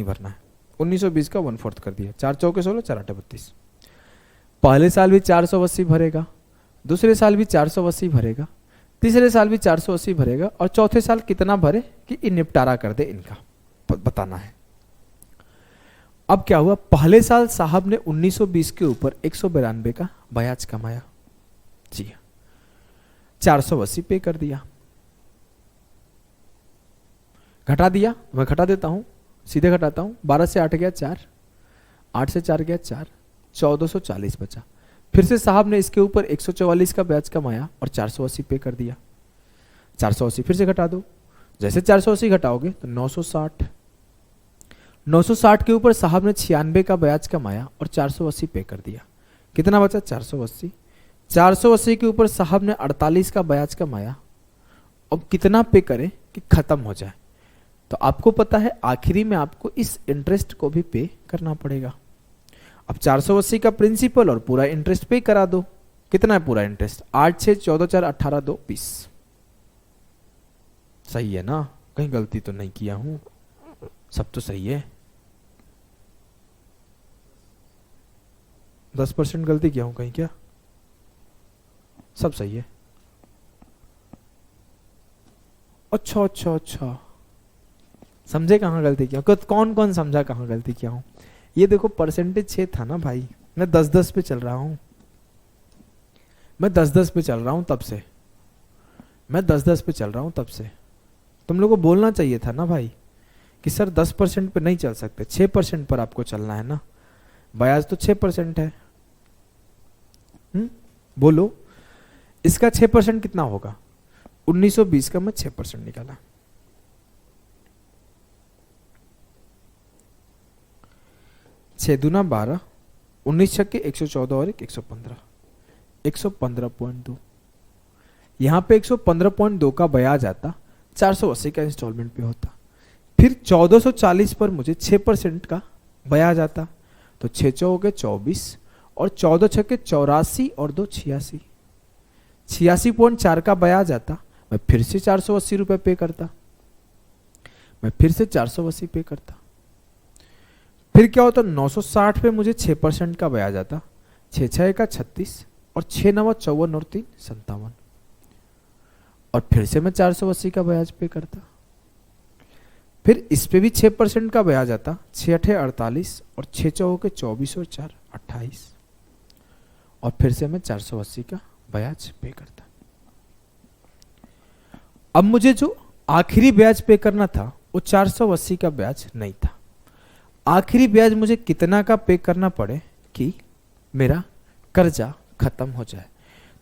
S1: भरना है। 1920 का 1/4 कर दिया, 4 चौके 16 4 8 32। पहले साल भी 480 भरेगा, दूसरे साल भी 480 भरेगा, तीसरे साल भी 480 भरेगा और चौथे साल कितना भरे कि निपटारा कर दे, इनका बताना है। अब क्या हुआ, पहले साल साहब ने 1920 के ऊपर 192 का ब्याज कमाया, जी 480 पे कर दिया। घटा दिया, मैं घटा देता हूं, सीधे घटाता हूं। 12 से 8 गया 4, 8 से 4 गया 4, 1440 बचा। फिर से साहब ने इसके ऊपर 144 का ब्याज कमाया और 480 पे कर दिया। 480 फिर से घटा दो, जैसे 480 घटाओगे तो 960, 960 के ऊपर साहब ने 96 का ब्याज कमाया और 480 पे कर दिया, कितना बचा 480। 480 के ऊपर साहब ने 48 का ब्याज कमाया, अब कितना पे करें कि खत्म हो जाए। तो आपको पता है आखिरी में आपको इस इंटरेस्ट को भी पे करना पड़ेगा। अब 480 का प्रिंसिपल और पूरा इंटरेस्ट पे करा दो। कितना है पूरा इंटरेस्ट 8 6 14 4 18 2 20। सही है ना, कहीं गलती तो नहीं किया हूं, सब तो सही है। 10% गलती किया हूं कहीं क्या? सब सही है। अच्छा अच्छा अच्छा, समझे कहाँ गलती किया? कौन कौन समझा कहाँ गलती किया हूं? ये देखो परसेंटेज 6 था ना भाई, मैं 10-10 पे चल रहा हूं, मैं 10-10 पे चल रहा हूं तब से, मैं 10-10 पे चल रहा हूं तब से। तुम लोगों को बोलना चाहिए था ना भाई कि सर 10% पे नहीं चल सकते, 6% पर आपको चलना है ना, ब्याज तो 6% है। बोलो इसका 6% कितना होगा? 1920 का मैं 6% निकाला, छह दूना 12, 19 छक्के 114 और 115, 115.2। यहां पे 115.2 का ब्याज आता, 480 का इंस्टॉलमेंट पे होता। फिर 1440 पर मुझे 6% का ब्याज आता, तो 6 चौके 24 और 14 छक्के 84 और 2 86, 86.4 का ब्याज आता। मैं फिर से 480 रुपए पे करता, मैं फिर से 480 पे करता। फिर क्या होता 960 पे मुझे 6% का ब्याज आता, 6 6 का 36 और 6 9 54 और 3 57, और फिर से मैं 480 का ब्याज पे करता। फिर इस पे भी 6% का ब्याज आता, 6 8 48 और 6 चौके 24 और 4 28, और फिर से मैं 480 का ब्याज पे करता। अब मुझे जो आखिरी ब्याज पे करना था वो 480 का ब्याज नहीं था। आखिरी ब्याज मुझे कितना का पे करना पड़े कि मेरा कर्जा खत्म हो जाए?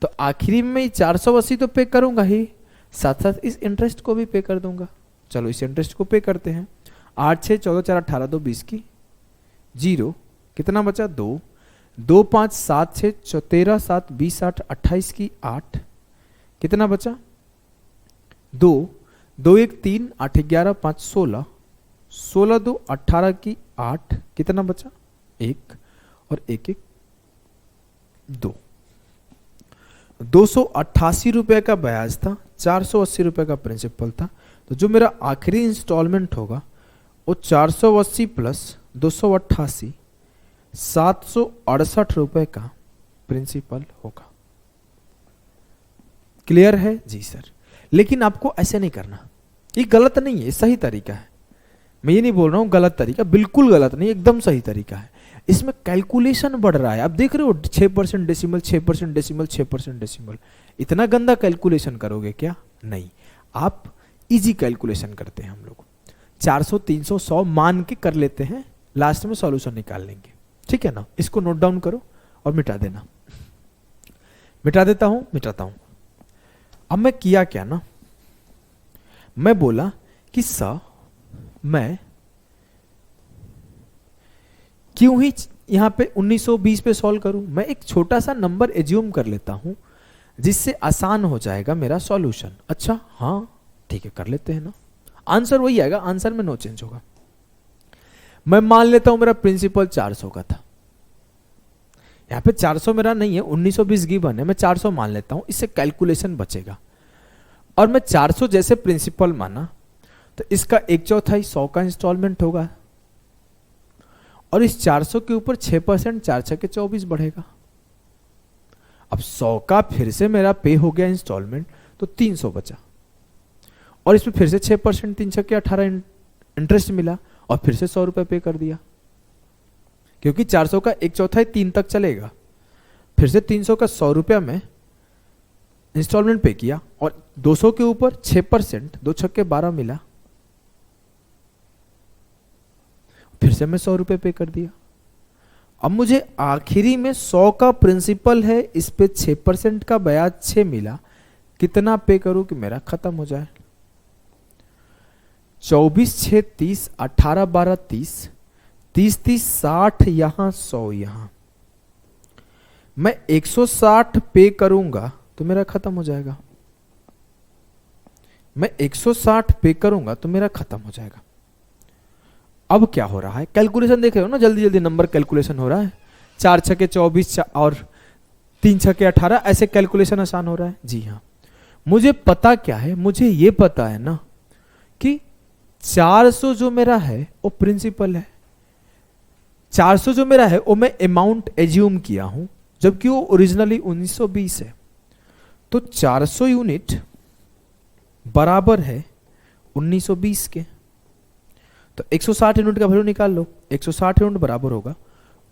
S1: तो आखिरी में 480 तो पे करूंगा ही, साथ साथ इस इंटरेस्ट को भी पे कर दूंगा। चलो इस इंटरेस्ट को पे करते हैं। 8 6 14 4 18 2 20 की 0, कितना बचा 2, 2 5 7 6 13 7 20 8 28 की 8, कितना बचा 2, 2 1 3 8 11 5 16, 16 2 18 की 8, कितना बचा 1 और 1 1 2। 288 रुपए का ब्याज था, 480 रुपए का प्रिंसिपल था। तो जो मेरा आखिरी इंस्टॉलमेंट होगा वो 480 प्लस 288 768 रुपए का प्रिंसिपल होगा। क्लियर है जी सर? लेकिन आपको ऐसे नहीं करना, ये गलत नहीं है, सही तरीका है। मैं ये नहीं बोल रहा हूं गलत तरीका, बिल्कुल गलत नहीं, एकदम सही तरीका है। इसमें कैलकुलेशन बढ़ रहा है, आप देख रहे हो 6% डेसिमल 6% डेसिमल 6% डेसिमल। इतना गंदा कैलकुलेशन करोगे क्या? नहीं, आप इजी कैलकुलेशन करते हैं हम लोग, 400 300 100 मान के कर लेते हैं, लास्ट में सॉल्यूशन निकाल लेंगे। ठीक है ना? इसको नोट डाउन करो और मिटा देना। मिटा देता हूं, मिटाता हूं। अब मैं किया क्या ना, मैं बोला कि मैं क्यों ही यहां पे 1920 पे सॉल्व करूं, मैं एक छोटा सा नंबर एज्यूम कर लेता हूं जिससे आसान हो जाएगा मेरा सॉल्यूशन। अच्छा हाँ ठीक है, कर लेते हैं ना, आंसर वही आएगा, आंसर में नो चेंज होगा। मैं मान लेता हूं मेरा प्रिंसिपल 400 का था, यहां पे 400 मेरा नहीं है, 1920 गिवन है, मैं 400 मान लेता हूं, इससे कैलकुलेशन बचेगा। और मैं 400 जैसे प्रिंसिपल माना तो इसका 1/4 100 का इंस्टॉलमेंट होगा, और इस 400 के ऊपर 6% 4 6 के 24 बढ़ेगा। अब 100 का फिर से मेरा पे हो गया इंस्टॉलमेंट, तो 300 बचा, और इसमें फिर से 6% 3 6 के 18 इंटरेस्ट मिला, और फिर से 100 रुपए पे कर दिया, क्योंकि 400 का 1/4 3 तक चलेगा। फिर से 300 का 100 रुपया में इंस्टॉलमेंट पे किया, और 200 के ऊपर 6% 2 6 के 12 मिला, फिर से मैं 100 रुपए पे कर दिया। अब मुझे आखिरी में 100 का प्रिंसिपल है, इस पे 6% का ब्याज 6 मिला, कितना पे करूं कि मेरा खत्म हो जाए? 24 6 30, 18 12 30, 30 30 60, यहां 100 यहां। मैं 160 पे करूंगा तो मेरा खत्म हो जाएगा। मैं 160 पे करूंगा तो मेरा खत्म हो जाएगा। अब क्या हो रहा है, कैलकुलेशन देख रहे हो ना, जल्दी जल्दी नंबर कैलकुलेशन हो रहा है। 4 छके 24 और 3 छके 18, ऐसे कैलकुलेशन आसान हो रहा है। जी हाँ, मुझे पता क्या है, मुझे ये पता है ना कि 400 जो मेरा है वो प्रिंसिपल है। 400 जो मेरा है वो मैं अमाउंट एज्यूम किया हूं, जबकि वो ओरिजिनली 1920 है। तो 400 यूनिट बराबर है 1920 के। तो 160 यूनिट का वैल्यू निकाल लो। 160 यूनिट बराबर होगा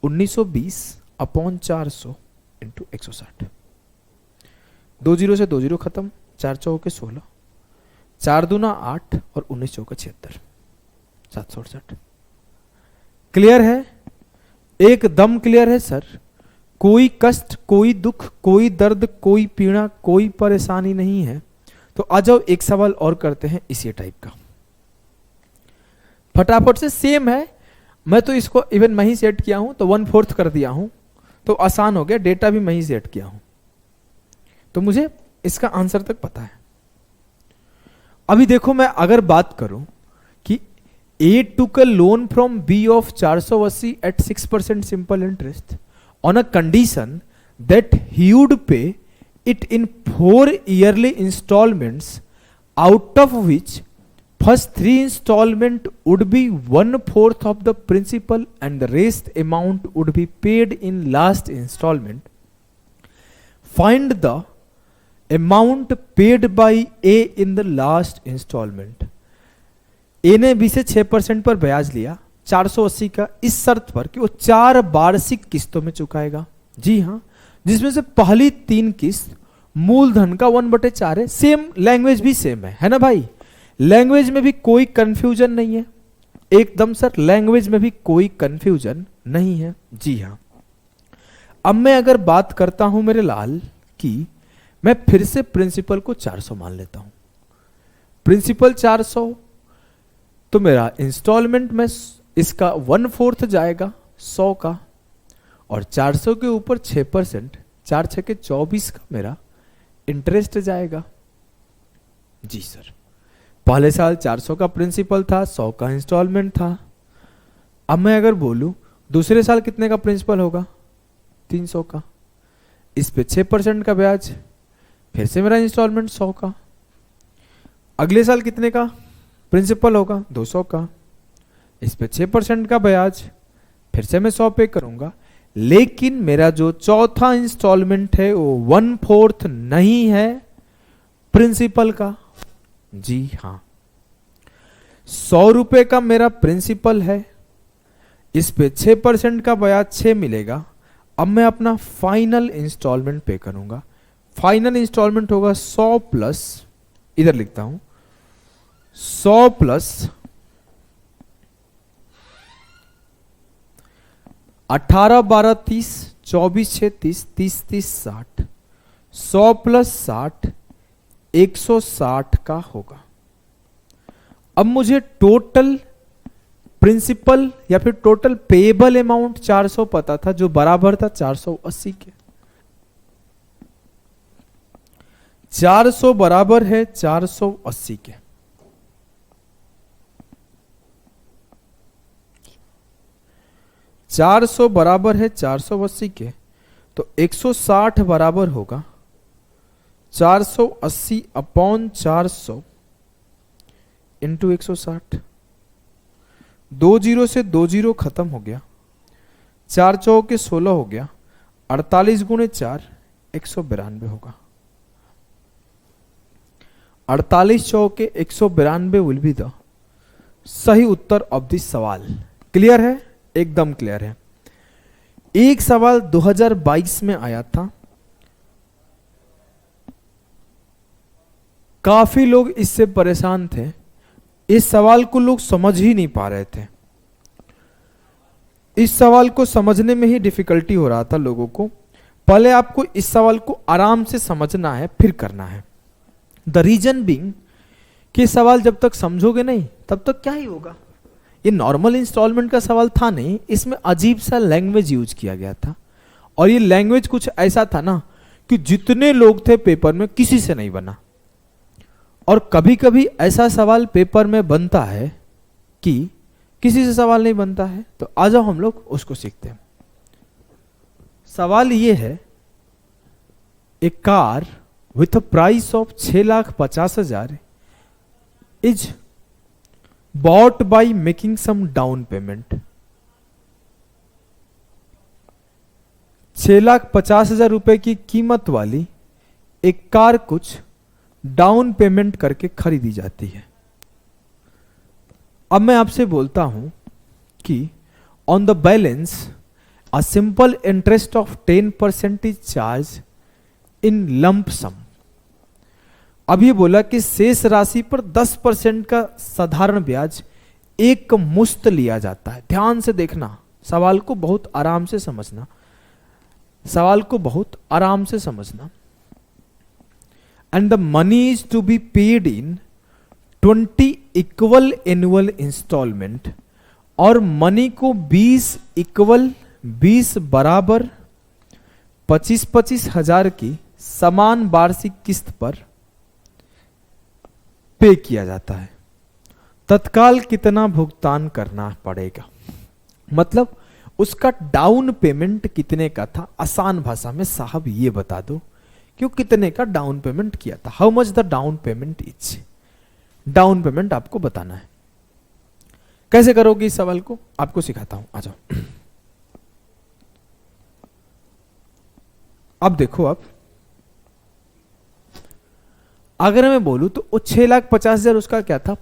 S1: 1920 अपॉन 400 इंटू 160। 2 जीरो से 2 जीरो खत्म, 4 चौके 16, 4 दूना 8 और 19 चौके 76, 768। क्लियर है, एकदम क्लियर है सर। कोई कष्ट, कोई दुख, कोई दर्द, कोई पीड़ा, कोई परेशानी नहीं है। तो आ जाओ एक सवाल और करते हैं इसी टाइप का, फटाफट से। सेम है, मैं तो इसको इवन मैं ही सेट किया हूं तो 1/4 कर दिया हूं, तो आसान हो गया। डेटा भी मैं ही सेट किया हूं, तो मुझे इसका आंसर तक पता है। अभी देखो, मैं अगर बात करूं कि A took a loan from B of 480 at 6% simple interest on a condition that he would pay it in 4 yearly installments, out of which first 3 installment would be 1/4 of the principal and the rest amount would be paid in last installment. Find the amount paid by A in the last installment. A ने B से 6% पर ब्याज लिया 480 का, इस शर्त पर कि वो 4 वार्षिक किस्तों में चुकाएगा। जी हाँ, जिसमें से पहली 3 किस्त मूलधन का 1/4 है। सेम लैंग्वेज भी सेम है ना भाई? लैंग्वेज में भी कोई कंफ्यूजन नहीं है एकदम सर, लैंग्वेज में भी कोई कंफ्यूजन नहीं है। जी हाँ, अब मैं अगर बात करता हूं मेरे लाल की, मैं फिर से प्रिंसिपल को 400 मान लेता हूं। प्रिंसिपल 400, तो मेरा इंस्टॉलमेंट में इसका 1/4 जाएगा 100 का, और 400 के ऊपर 6%, 4 छके 24 का मेरा इंटरेस्ट जाएगा। जी सर, पहले साल 400 का प्रिंसिपल था, 100 का इंस्टॉलमेंट था। अब मैं अगर बोलूं दूसरे साल कितने का प्रिंसिपल होगा? 300 का, इस पे 6% का ब्याज, फिर से मेरा इंस्टॉलमेंट 100 का। अगले साल कितने का प्रिंसिपल होगा? 200 का, इस पे 6% का ब्याज, फिर से मैं 100 पे करूंगा। लेकिन मेरा जो चौथा इंस्टॉलमेंट है वो 1/4 नहीं है प्रिंसिपल का। जी हाँ, 100 रुपए का मेरा प्रिंसिपल है, इस पे 6% का ब्याज 6 मिलेगा। अब मैं अपना फाइनल इंस्टॉलमेंट पे करूंगा। फाइनल इंस्टॉलमेंट होगा 100 प्लस, इधर लिखता हूं 100 प्लस 18 12 30, 24 6 30, 30 30 60, 100 प्लस 60 160 का होगा। अब मुझे टोटल प्रिंसिपल या फिर टोटल पेएबल अमाउंट 400 पता था, जो बराबर था 480 के। 400 बराबर है 480 के। चार सौ बराबर है 480 के, तो 160 बराबर होगा 480 अपॉन 400 इंटू 160। 2 जीरो से 2 जीरो खत्म हो गया, 4 चौके 16 हो गया, 48 गुणे 4 192 होगा। 48 चौके 192 विल बी द सही उत्तर ऑफ दिस सवाल। क्लियर है? एकदम क्लियर है। एक सवाल 2022 में आया था, काफी लोग इससे परेशान थे। इस सवाल को लोग समझ ही नहीं पा रहे थे। इस सवाल को समझने में ही डिफिकल्टी हो रहा था लोगों को। पहले आपको इस सवाल को आराम से समझना है, फिर करना है। द रीजन बीइंग कि सवाल जब तक समझोगे नहीं तब तक क्या ही होगा। ये नॉर्मल इंस्टॉलमेंट का सवाल था नहीं, इसमें अजीब सा लैंग्वेज यूज किया गया था, और ये लैंग्वेज कुछ ऐसा था ना कि जितने लोग थे पेपर में किसी से नहीं बना। और कभी कभी ऐसा सवाल पेपर में बनता है कि किसी से सवाल नहीं बनता है। तो आ जाओ हम लोग उसको सीखते हैं। सवाल ये है, a car with a price of 6,50,000 is bought by making some down payment. 6,50,000 रुपए की कीमत वाली एक कार कुछ डाउन पेमेंट करके खरीदी जाती है। अब मैं आपसे बोलता हूं कि on the balance a simple interest of 10% is charge in lump sum. अब ये बोला कि शेष राशि पर 10% का साधारण ब्याज एक मुश्त लिया जाता है। ध्यान से देखना, सवाल को बहुत आराम से समझना, सवाल को बहुत आराम से समझना। And the money is to be paid in 20 equal annual instalment, और मनी को 20 बराबर 25 हजार की समान वार्षिक किस्त पर पे किया जाता है। तत्काल कितना भुगतान करना पड़ेगा, मतलब उसका डाउन पेमेंट कितने का था। आसान भाषा में साहब ये बता दो कि वो कितने का डाउन पेमेंट किया था। How much the down payment is, down payment आपको बताना है। कैसे करोगे इस सवाल को, आपको सिखाता हूं, आ जाओ। अब देखो, अब अगर मैं बोलूं तो वो 6,50,000 उसका क्या था,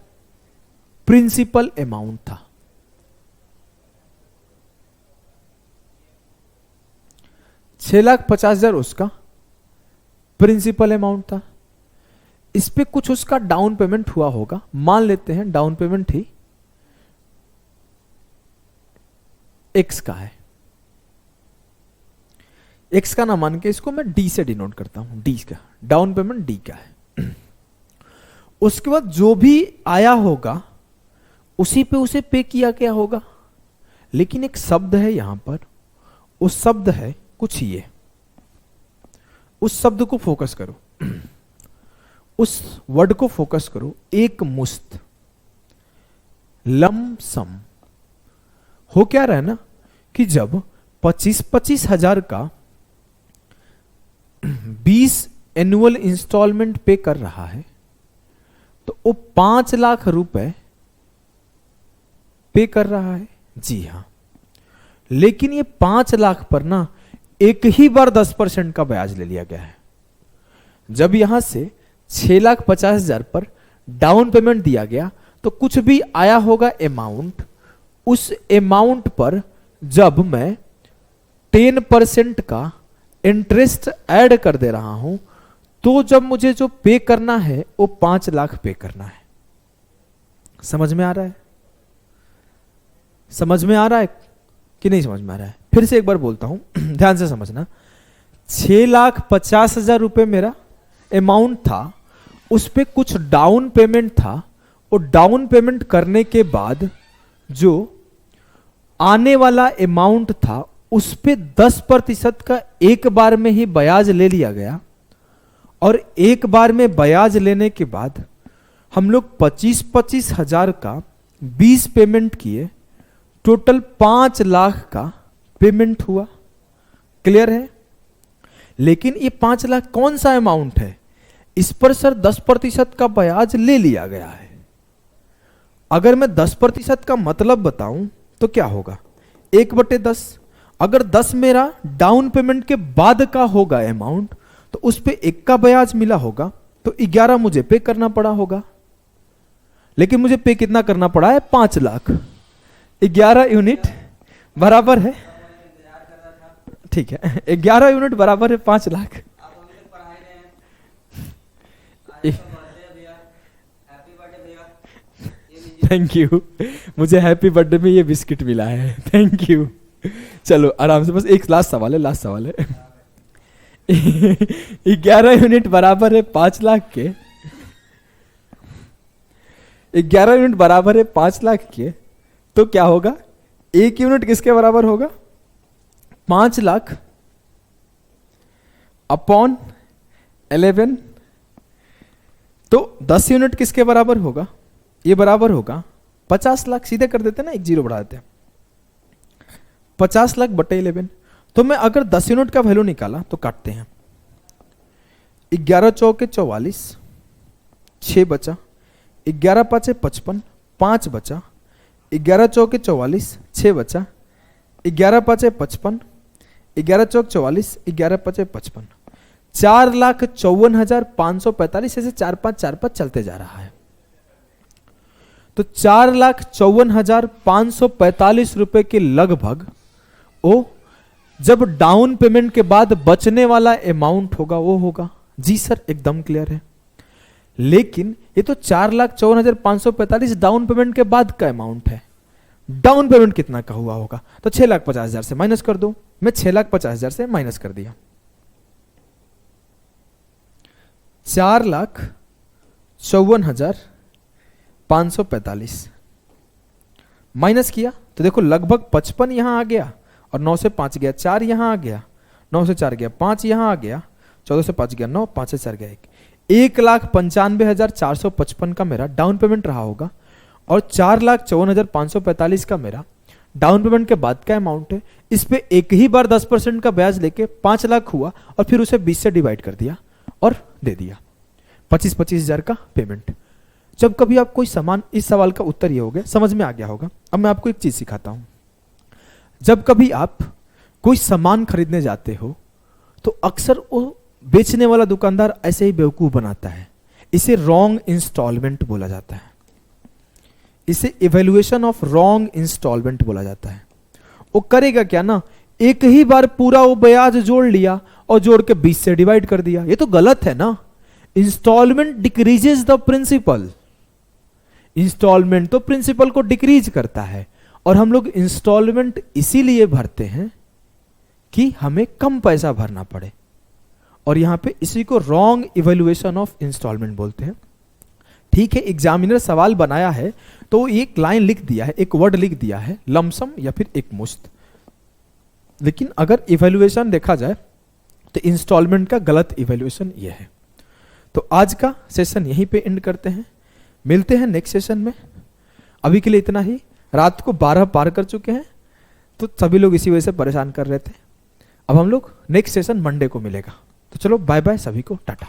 S1: प्रिंसिपल अमाउंट था। 6,50,000 उसका प्रिंसिपल अमाउंट था। इस पे कुछ उसका डाउन पेमेंट हुआ होगा, मान लेते हैं डाउन पेमेंट ही एक्स का है। एक्स का ना मान के इसको मैं डी से डिनोट करता हूं, डी का डाउन पेमेंट डी का है। उसके बाद जो भी आया होगा उसी पे उसे पे किया गया होगा। लेकिन एक शब्द है यहां पर, उस शब्द है कुछ ये, उस शब्द को फोकस करो, उस वर्ड को फोकस करो, एक मुश्त, लम सम। हो क्या रहा है ना कि जब 25 हजार का 20 एनुअल इंस्टॉलमेंट पे कर रहा है तो वो 5 लाख रुपए पे कर रहा है। जी हां, लेकिन ये 5 लाख पर ना एक ही बार 10% का ब्याज ले लिया गया है। जब यहां से 6,50,000 पर डाउन पेमेंट दिया गया तो कुछ भी आया होगा अमाउंट, उस अमाउंट पर जब मैं 10% का इंटरेस्ट ऐड कर दे रहा हूं तो जब मुझे जो पे करना है वो 5 लाख पे करना है। समझ में आ रहा है, समझ में आ रहा है कि नहीं समझ में आ रहा है? फिर से एक बार बोलता हूं, ध्यान से समझना। 6,50,000 रुपए मेरा अमाउंट था, उस पे कुछ डाउन पेमेंट था, और डाउन पेमेंट करने के बाद जो आने वाला अमाउंट था उस पे 10% का एक बार में ही ब्याज ले लिया गया। और एक बार में ब्याज लेने के बाद हम लोग 25 हजार का 20 पेमेंट किए, टोटल 5 लाख का पेमेंट हुआ। क्लियर है? लेकिन ये 5 लाख कौन सा अमाउंट है, इस पर सर 10% का ब्याज ले लिया गया है। अगर मैं 10% का मतलब बताऊं तो क्या होगा, 1/10। अगर 10 मेरा डाउन पेमेंट के बाद का होगा अमाउंट तो उस पे 1 का ब्याज मिला होगा, तो 11 मुझे पे करना पड़ा होगा। लेकिन मुझे पे कितना करना पड़ा है, 5 लाख। 11 यूनिट बराबर है, ठीक है, 11 यूनिट बराबर है 5 लाख। थैंक यू, मुझे हैप्पी बर्थडे में ये बिस्किट मिला है, थैंक यू। चलो आराम से, बस एक लास्ट सवाल है, लास्ट सवाल है। 11 यूनिट बराबर है 5 लाख के। 11 यूनिट बराबर है 5 लाख के, तो क्या होगा, 1 यूनिट किसके बराबर होगा, 5 लाख अपॉन 11, तो 10 यूनिट किसके बराबर होगा, ये बराबर होगा 50 लाख। सीधे कर देते हैं ना, एक जीरो बढ़ा देते हैं, 50 लाख बटे 11। तो मैं अगर 10 यूनिट का वैल्यू निकाला तो काटते हैं, 11 चौके 44, 6 बचा, 11 पाँचे 55, 5 बचा, 11 चौके 44, 6 बचा, 11 पाँचे 55, 11 चौक 44, 11 पाँचे 55, 4,54,545, ऐसे 4-5 चलते जा रहा है। तो 4,54,545 रुपए के लगभग ओ जब डाउन पेमेंट के बाद बचने वाला अमाउंट होगा वो होगा। जी सर एकदम क्लियर है, लेकिन ये तो 4,54,545 डाउन पेमेंट के बाद का अमाउंट है। डाउन पेमेंट कितना का हुआ होगा, तो 6,50,000 से माइनस कर दो। मैं 6,50,000 से माइनस कर दिया, 4,54,545 माइनस किया तो देखो लगभग 55 यहां आ गया और 9 से 5 गया, 4 यहां आ गया, 9 से 4 गया, 5 यहां आ गया, 14 से 5 गया 9, 5 से 4 गया 1, 1,95,455 का मेरा डाउन पेमेंट रहा होगा और 4,54,545 का मेरा डाउन पेमेंट के बाद का अमाउंट है। इस पे एक ही बार 10% का ब्याज लेके 5 लाख हुआ और फिर उसे 20 से डिवाइड कर दिया और दे दिया 25,000 का पेमेंट। जब कभी आप कोई सामान, इस सवाल का उत्तर ये हो गया, समझ में आ गया होगा। अब मैं आपको एक चीज सिखाता हूं, जब कभी आप कोई सामान खरीदने जाते हो तो अक्सर वो बेचने वाला दुकानदार ऐसे ही बेवकूफ बनाता है, इसे रॉन्ग इंस्टॉलमेंट बोला जाता है, इसे इवैल्यूएशन ऑफ रॉन्ग इंस्टॉलमेंट बोला जाता है। वो करेगा क्या ना, एक ही बार पूरा वो ब्याज जोड़ लिया और जोड़ के 20 से डिवाइड कर दिया। ये तो गलत है ना, instalment decreases the principal, instalment तो प्रिंसिपल को डिक्रीज करता है और हम लोग इंस्टॉलमेंट इसीलिए भरते हैं कि हमें कम पैसा भरना पड़े, और यहां पे इसी को रॉन्ग इवैल्यूएशन ऑफ इंस्टॉलमेंट बोलते हैं। ठीक है, एग्जामिनर सवाल बनाया है तो एक लाइन लिख दिया है, एक वर्ड लिख दिया है लमसम या फिर एक मुश्त, लेकिन अगर इवैल्यूएशन देखा जाए तो इंस्टॉलमेंट का गलत इवैल्यूएशन यह है। तो आज का सेशन यहीं पे एंड करते हैं, मिलते हैं नेक्स्ट सेशन में। अभी के लिए इतना ही, रात को 12 पार कर चुके हैं तो सभी लोग इसी वजह से परेशान कर रहे थे। अब हम लोग नेक्स्ट सेशन मंडे को मिलेगा, तो चलो बाय बाय, सभी को टाटा।